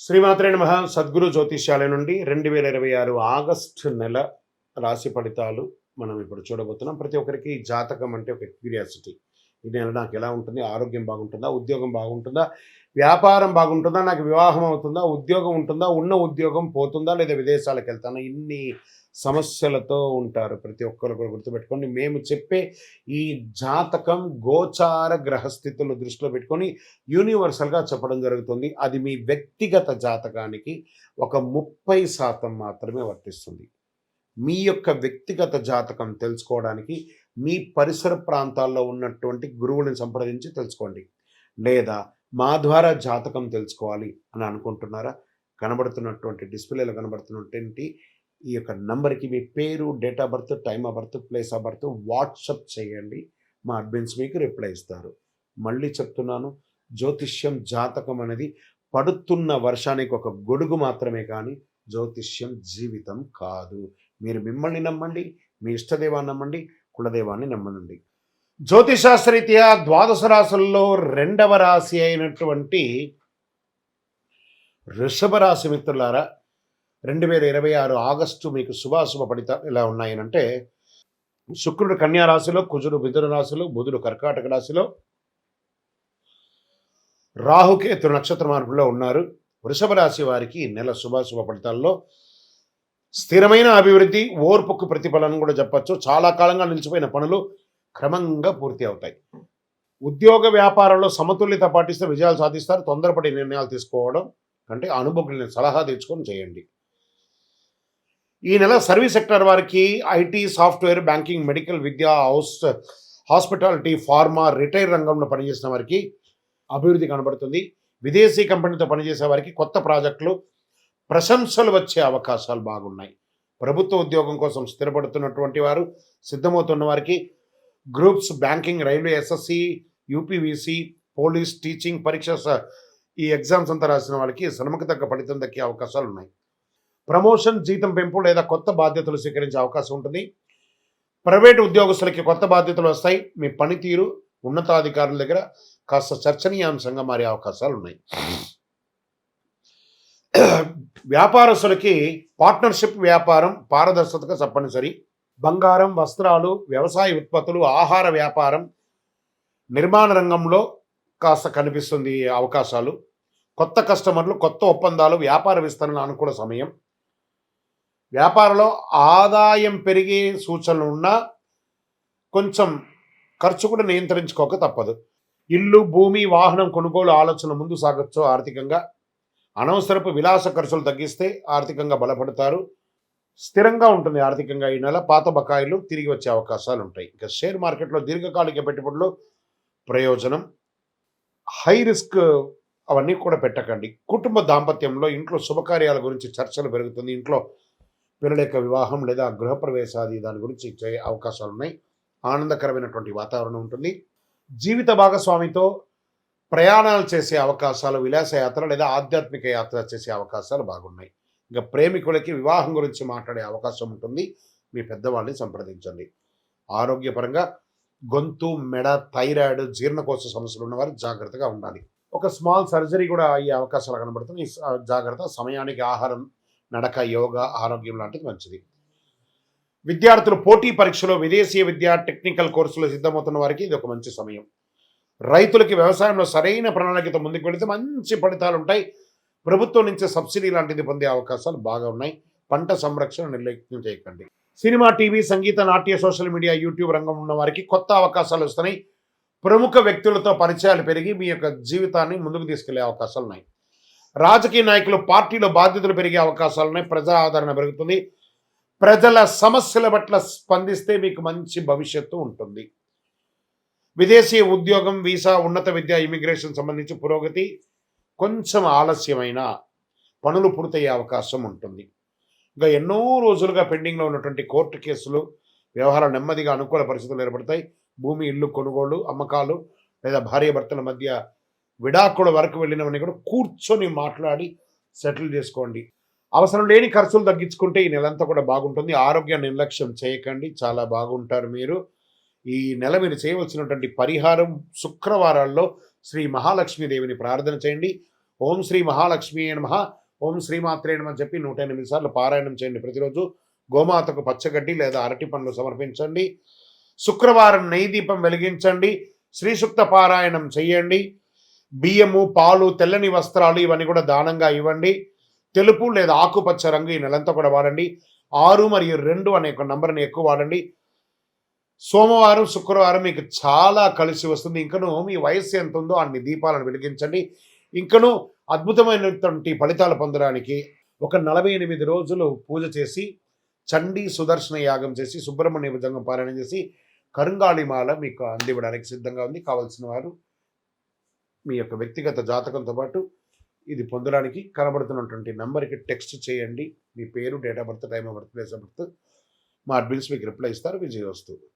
శ్రీమాత్రే నమః. సద్గురు జ్యోతిష్యాలయం నుండి 2026 ఆగస్టు నెల రాశి ఫలితాలు మనం ఇప్పుడు చూడబోతున్నాం. ప్రతి ఒక్కరికి జాతకం అంటే ఒక క్యూరియాసిటీ. ఈ నెల నాకు ఎలా ఉంటుంది? ఆరోగ్యం బాగుంటుందా? ఉద్యోగం బాగుంటుందా? వ్యాపారం బాగుంటుందా? నాకు వివాహం అవుతుందా? ఉద్యోగం ఉంటుందా? ఉన్న ఉద్యోగం పోతుందా? లేదా విదేశాలకు వెళ్తానా? ఇన్ని సమస్యలతో ఉంటారు ప్రతి ఒక్కరు కూడా. గుర్తుపెట్టుకోండి, మేము చెప్పే ఈ జాతకం గోచార గ్రహస్థితులు దృష్టిలో పెట్టుకొని యూనివర్సల్గా చెప్పడం జరుగుతుంది. అది మీ వ్యక్తిగత జాతకానికి ఒక 30% మాత్రమే వర్తిస్తుంది. మీ యొక్క వ్యక్తిగత జాతకం తెలుసుకోవడానికి మీ పరిసర ప్రాంతాల్లో ఉన్నటువంటి గురువులను సంప్రదించి తెలుసుకోండి. లేదా మా ద్వారా జాతకం తెలుసుకోవాలి అని అనుకుంటున్నారా? కనబడుతున్నటువంటి డిస్ప్లేలో కనబడుతున్నటువంటి ఈ యొక్క నంబర్కి మీ పేరు, date of birth, time of birth, place of birth WhatsApp చేయండి. మా అడ్మిన్స్ మీకు రిప్లై ఇస్తారు. మళ్ళీ చెప్తున్నాను, జ్యోతిష్యం జాతకం అనేది పడుతున్న వర్షానికి ఒక గొడుగు మాత్రమే, కానీ జ్యోతిష్యం జీవితం కాదు. మీరు మిమ్మల్ని నమ్మండి, మీ ఇష్టదైవాన్ని నమ్మండి, కులదైవాన్ని నమ్మనండి. జ్యోతిషాస్త్రరీత్యా ద్వాదశ రాశుల్లో రెండవ రాశి అయినటువంటి వృషభ రాశి మిత్రులారా, 2026 ఆగస్టు మీకు శుభాశుభ ఫలితాలు ఎలా ఉన్నాయనంటే, శుక్రుడు కన్యా రాశిలో, కుజుడు మిథున రాశిలో, బుధుడు కర్కాటక రాశిలో, రాహుకేతు నక్షత్ర మార్పులో ఉన్నారు. వృషభ రాశి వారికి నెల శుభాశుభ ఫలితాల్లో స్థిరమైన అభివృద్ధి, ఓర్పుకు ప్రతిఫలం కూడా చెప్పచ్చు. చాలా కాలంగా నిలిచిపోయిన పనులు క్రమంగా పూర్తి అవుతాయి. ఉద్యోగ వ్యాపారంలో సమతుల్యత పాటిస్తే విజయాలు సాధిస్తారు. తొందరపడి నిర్ణయాలు తీసుకోవడం అంటే అనుభవం సలహా తెచ్చుకొని చేయండి. ఈ నెల సర్వీస్ సెక్టర్ వారికి IT, software, banking, medical, Vidya, hospitality, pharma, retail రంగంలో పనిచేసిన వారికి అభివృద్ధి కనబడుతుంది. విదేశీ కంపెనీతో పనిచేసే వారికి కొత్త ప్రాజెక్టులు, ప్రశంసలు వచ్చే అవకాశాలు బాగున్నాయి. ప్రభుత్వ ఉద్యోగం కోసం స్థిరపడుతున్నటువంటి వారు, సిద్ధమవుతున్న వారికి groups, banking, railway, SSC, UPVC, police, teaching పరీక్ష ఈ ఎగ్జామ్స్ అంతా రాసిన వాళ్ళకి శ్రమకు తగ్గ ఫలితం దక్కే అవకాశాలు ఉన్నాయి. ప్రమోషన్, జీతం పెంపు లేదా కొత్త బాధ్యతలు స్వీకరించే అవకాశం ఉంటుంది. ప్రైవేటు ఉద్యోగస్తులకి కొత్త బాధ్యతలు వస్తాయి. మీ పనితీరు ఉన్నతాధికారుల దగ్గర కాస్త చర్చనీయాంశంగా మారే అవకాశాలు ఉన్నాయి. వ్యాపారస్తులకి పార్ట్నర్షిప్ వ్యాపారం పారదర్శకత తప్పనిసరి. బంగారం, వస్త్రాలు, వ్యవసాయ ఉత్పత్తులు, ఆహార వ్యాపారం, నిర్మాణ రంగంలో కాస్త కనిపిస్తుంది అవకాశాలు. కొత్త కస్టమర్లు, కొత్త ఒప్పందాలు, వ్యాపార విస్తరణ అనుకూల సమయం. వ్యాపారంలో ఆదాయం పెరిగే సూచనలు ఉన్నా కొంచెం ఖర్చు కూడా నియంత్రించుకోక తప్పదు. ఇల్లు, భూమి, వాహనం కొనుగోలు ఆలోచన ముందు సాగొచ్చు. ఆర్థికంగా అనవసరపు విలాస ఖర్చులు తగ్గిస్తే ఆర్థికంగా బలపడతారు. స్థిరంగా ఉంటుంది ఆర్థికంగా ఈ నెల. పాత బకాయిలు తిరిగి వచ్చే అవకాశాలు ఉంటాయి. ఇక షేర్ మార్కెట్లో దీర్ఘకాలిక పెట్టుబడులు ప్రయోజనం. హై రిస్క్ అవన్నీ కూడా పెట్టకండి. కుటుంబ దాంపత్యంలో ఇంట్లో శుభకార్యాల గురించి చర్చలు పెరుగుతుంది. ఇంట్లో పిల్లల యొక్క వివాహం లేదా గృహప్రవేశాది దాని గురించి చేసే అవకాశాలు ఉన్నాయి. ఆనందకరమైనటువంటి వాతావరణం ఉంటుంది. జీవిత భాగస్వామితో ప్రయాణాలు చేసే అవకాశాలు, విలాసయాత్ర లేదా ఆధ్యాత్మిక యాత్ర చేసే అవకాశాలు బాగున్నాయి. ఇంకా ప్రేమికులకి వివాహం గురించి మాట్లాడే అవకాశం ఉంటుంది. మీ పెద్దవాళ్ళని సంప్రదించండి. ఆరోగ్యపరంగా గొంతు, మెడ, థైరాయిడ్, జీర్ణకోశ సమస్యలు ఉన్నవారు జాగ్రత్తగా ఉండాలి. ఒక స్మాల్ సర్జరీ కూడా అయ్యే అవకాశాలు కనబడుతుంది. జాగ్రత్త. సమయానికి ఆహారం, నడక, యోగా, ఆరోగ్యం లాంటిది మంచిది. విద్యార్థులు పోటీ పరీక్షలో, విదేశీ విద్య, టెక్నికల్ కోర్సులో సిద్ధమవుతున్న వారికి ఇది ఒక మంచి సమయం. రైతులకి వ్యవసాయంలో సరైన ప్రణాళికతో ముందుకు వెళితే మంచి ఫలితాలు ఉంటాయి. ప్రభుత్వం నుంచి సబ్సిడీ లాంటిది పొందే అవకాశాలు బాగా ఉన్నాయి. పంట సంరక్షణ నిర్లక్ష్యం చేయకండి. సినిమా, టీవీ, సంగీత, నాట్య, సోషల్ మీడియా, యూట్యూబ్ రంగం ఉన్న వారికి కొత్త అవకాశాలు వస్తున్నాయి. ప్రముఖ వ్యక్తులతో పరిచయాలు పెరిగి మీ యొక్క జీవితాన్ని ముందుకు తీసుకెళ్లే అవకాశాలు ఉన్నాయి. రాజకీయ నాయకులు, పార్టీలో బాధ్యతలు పెరిగే అవకాశాలు ఉన్నాయి. ప్రజా ఆదరణ పెరుగుతుంది. ప్రజల సమస్యల పట్ల స్పందిస్తే మీకు మంచి భవిష్యత్తు ఉంటుంది. విదేశీ ఉద్యోగం, వీసా, ఉన్నత విద్య, ఇమిగ్రేషన్ సంబంధించి పురోగతి కొంచెం ఆలస్యమైన పనులు పూర్తయ్యే అవకాశం ఉంటుంది. ఇంకా ఎన్నో రోజులుగా పెండింగ్లో ఉన్నటువంటి కోర్టు కేసులు, వ్యవహారాలు నెమ్మదిగా అనుకూల పరిస్థితులు ఏర్పడతాయి. భూమి, ఇల్లు కొనుగోలు, అమ్మకాలు లేదా భార్యాభర్తల మధ్య విడాకుల వరకు వెళ్ళినవన్నీ కూడా కూర్చొని మాట్లాడి సెటిల్ చేసుకోండి. అవసరం లేని ఖర్చులు తగ్గించుకుంటే ఈ నెలంతా కూడా బాగుంటుంది. ఆరోగ్య నిర్లక్ష్యం చేయకండి, చాలా బాగుంటారు మీరు. ఈ నెల మీరు చేయవలసినటువంటి పరిహారం, శుక్రవారాల్లో శ్రీ మహాలక్ష్మీదేవిని ప్రార్థన చేయండి. ఓం శ్రీ మహాలక్ష్మీ నమః. ఓం శ్రీమాత్రే నమః చెప్పి 108 సార్లు పారాయణం చేయండి. ప్రతిరోజు గోమాతకు పచ్చగడ్డి లేదా అరటి పండ్లు సమర్పించండి. శుక్రవారం నెయ్యి దీపం వెలిగించండి. శ్రీ సూక్త పారాయణం చేయండి. బియ్యము, పాలు, తెల్లని వస్త్రాలు ఇవన్నీ కూడా దానంగా ఇవ్వండి. తెలుపు లేదా ఆకుపచ్చ రంగు ఈ నెలంతా కూడా వాడండి. 6 మరియు 2 అనే ఒక నంబర్ని ఎక్కువ వాడండి. సోమవారం, శుక్రవారం మీకు చాలా కలిసి వస్తుంది. ఇంకను మీ వయస్సు ఎంత ఉందో అన్ని దీపాలను వెలిగించండి. ఇంకను అద్భుతమైనటువంటి ఫలితాలు పొందడానికి ఒక 48 రోజులు పూజ చేసి, చండీ సుదర్శన యాగం చేసి, సుబ్రహ్మణ్య భుజంగం పారాయణ చేసి, కరుంగాళిమాల మీకు అందివ్వడానికి సిద్ధంగా ఉంది. కావాల్సిన వారు మీ యొక్క వ్యక్తిగత జాతకంతో పాటు ఇది పొందడానికి కనబడుతున్నటువంటి నంబర్కి టెక్స్ట్ చేయండి. మీ పేరు, date of birth, time of birth, place of birth, మా అడ్మిన్స్ మీకు రిప్లై ఇస్తారు. విజయోస్తు.